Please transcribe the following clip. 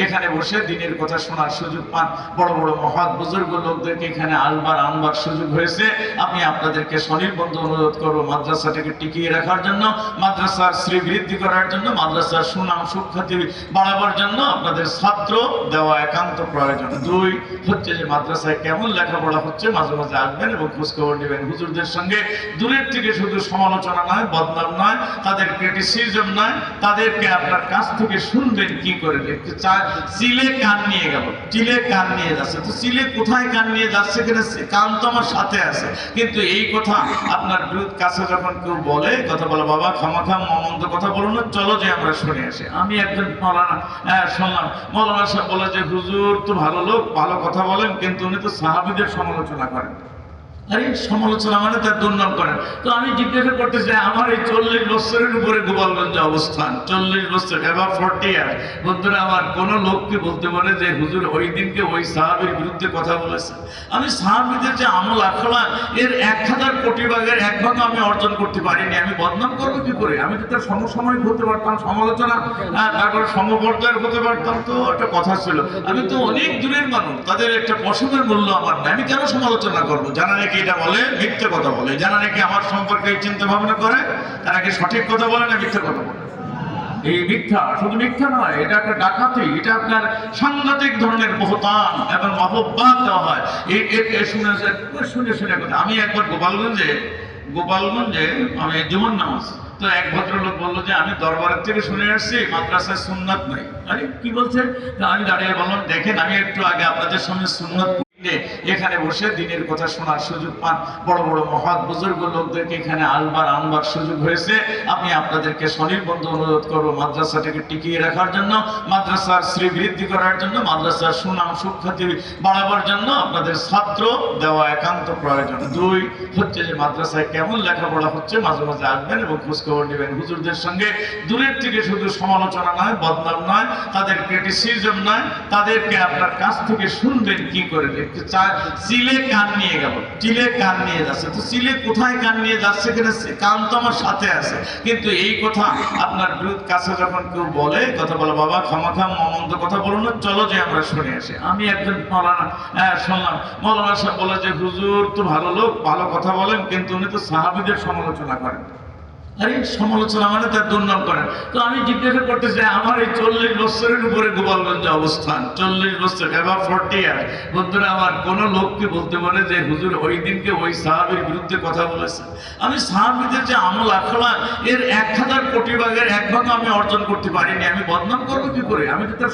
এখানে বসে দিনের কথা শোনার সুযোগ পান, বড় বড় মহৎ বুজুর্গ লোকদেরকে এখানে আনবার সুযোগ হয়েছে। আমি আপনাদেরকে সনির্বন্ধ অনুরোধ করবো মাদ্রাসাটাকে টিকিয়ে রাখার জন্য, মাদ্রাসার শ্রীবৃদ্ধি করার জন্য, মাদ্রাসার সুনাম সুখ্যাতি বাড়াবার জন্য আপনাদের ছাত্র দেওয়া একান্ত প্রয়োজন। দুই হচ্ছে যে মাদ্রাসায় কেমন লেখাপড়া হচ্ছে মাঝে মাঝে আসবেন এবং খোঁজখবর নেবেন। হুজুরদের সঙ্গে দূরের থেকে শুধু সমালোচনা নয়, বদনাম নয়, তাদের ক্রিটিসিজম নয়, তাদেরকে আপনার কাছ থেকে শুনবেন কি করে। চিলে কান নিয়ে গেল, চিলে কান নিয়ে যাচ্ছে, তো চিলে কোথায় কান নিয়ে যাচ্ছে কিনা, কান তো আমার সাথে আছে, কিন্তু এই কথা আপনার কাছে যখন কেউ বলে, কথা বলে বাবা খামাখা মমন্দ কথা বলো না, চলো যে আমরা শুনে আসি। আমি একজন মৌলানা শুনলাম, মৌলানা সাহেব বলে যে হুজুর তো ভালো লোক, ভালো কথা বলেন, কিন্তু উনি তো সাহাবীদের সমালোচনা করেন। আরে সমালোচনা মানে তার দুর্নাম করেন। তো আমি জিজ্ঞাসা করতে চাই, আমার এই 40 বছরের উপরে গোপালগঞ্জে অবস্থান, 40 বছর এবার 40 ইয়ার, বন্ধুরা আমার কোন লোককে বলতে পারে যে হুজুর ওই দিনকে ওই সাহাবীর বিরুদ্ধে কথা বলেছে? আমি সাহাবীদের যে আমল আখলাক এর 1000 কোটি ভাগের 1 ভাগ আমি অর্জন করতে পারিনি, আমি বদনাম করবো কি করে? আমি তো তার সমসাময়িক হতে পারতাম, সমালোচনা তারপরে সমপর্যায়ের হতে পারতাম, তো একটা কথা ছিল। আমি তো অনেক দূরের মানুষ, তাদের একটা পশমের মূল্য আমার না, আমি কেন সমালোচনা করবো? জানা নাকি এটা বলে মিথ্যে কথা বলে, জানা নাকি আমার সম্পর্কে চিন্তা ভাবনা করে, তারা কি সঠিক কথা বলে না মিথ্যে কথা বলে? এই মিথ্যা শুধু মিথ্যা নয়, এটা একটা ডাকাতি, এটা আপনার সাংঘাতিক ধরনের বহতান এবং মহব্বত দেওয়া হয়। শুনে কথা। আমি একবার গোপালগঞ্জে আমি জুমার নামাজ, তো এক ভদ্রলোক বললো যে আমি দরবারের থেকে শুনে আসছি মাদ্রাসায় সুন্নাত নাই। আরে কি বলছে? আমি দাঁড়িয়ে বললাম দেখেন, আমি একটু আগে আপনাদের সামনে সুন্নাত এখানে বসে দিনের কথা শোনার সুযোগ পান, বড় বড় মহৎ বুজুর্গ লোকদেরকে এখানে আনবার সুযোগ হয়েছে। আমি আপনাদেরকে সনির্বন্ধ অনুরোধ করবো মাদ্রাসাটাকে টিকিয়ে রাখার জন্য, মাদ্রাসার শ্রীবৃদ্ধি করার জন্য, মাদ্রাসার সুনাম সুখ্যাতি বাড়াবার জন্য আপনাদের ছাত্র দেওয়া একান্ত প্রয়োজন। দুই হচ্ছে যে মাদ্রাসায় কেমন লেখাপড়া হচ্ছে মাঝে মাঝে আসবেন এবং খোঁজখবর নেবেন। হুজুরদের সঙ্গে দূরের থেকে শুধু সমালোচনা নয়, বদনাম নয়, তাদের ক্রিটিসিজম নয়, তাদেরকে আপনার কাছ থেকে শুনবেন কি করে। চিলে কান নিয়ে গেল, চিলে কান নিয়ে যাচ্ছে, তো চিলে কোথায় কান নিয়ে যাচ্ছে কিনা, কান তো আমার সাথে আছে, কিন্তু এই কথা আপনার কাছে যখন কেউ বলে, কথা বলে বাবা খামাখা মমন্দ কথা বলো না, চলো যে আমরা শুনে আসি। আমি একজন মৌলানা শুনলাম, মৌলানা সাহেব বলে যে হুজুর তো ভালো লোক, ভালো কথা বলেন, কিন্তু উনি তো সাহাবীদের সমালোচনা করেন। আরে সমালোচনা মানে তার দুর্নাম করেন। তো আমি জিজ্ঞাসা করতে চাই, আমার এই 40 বছরের উপরে গোপালগঞ্জে অবস্থান, 40 বছর এবার 40 ইয়ার, বন্ধুরা আমার কোন লোককে বলতে পারে যে হুজুর ওই দিনকে ওই সাহাবীর বিরুদ্ধে কথা বলেছে? আমি সাহাবীদের যে আমল আখলাক এর 1000 কোটি ভাগের 1 ভাগ আমি অর্জন করতে পারিনি, আমি বদনাম করবো কি করে? আমি তো তার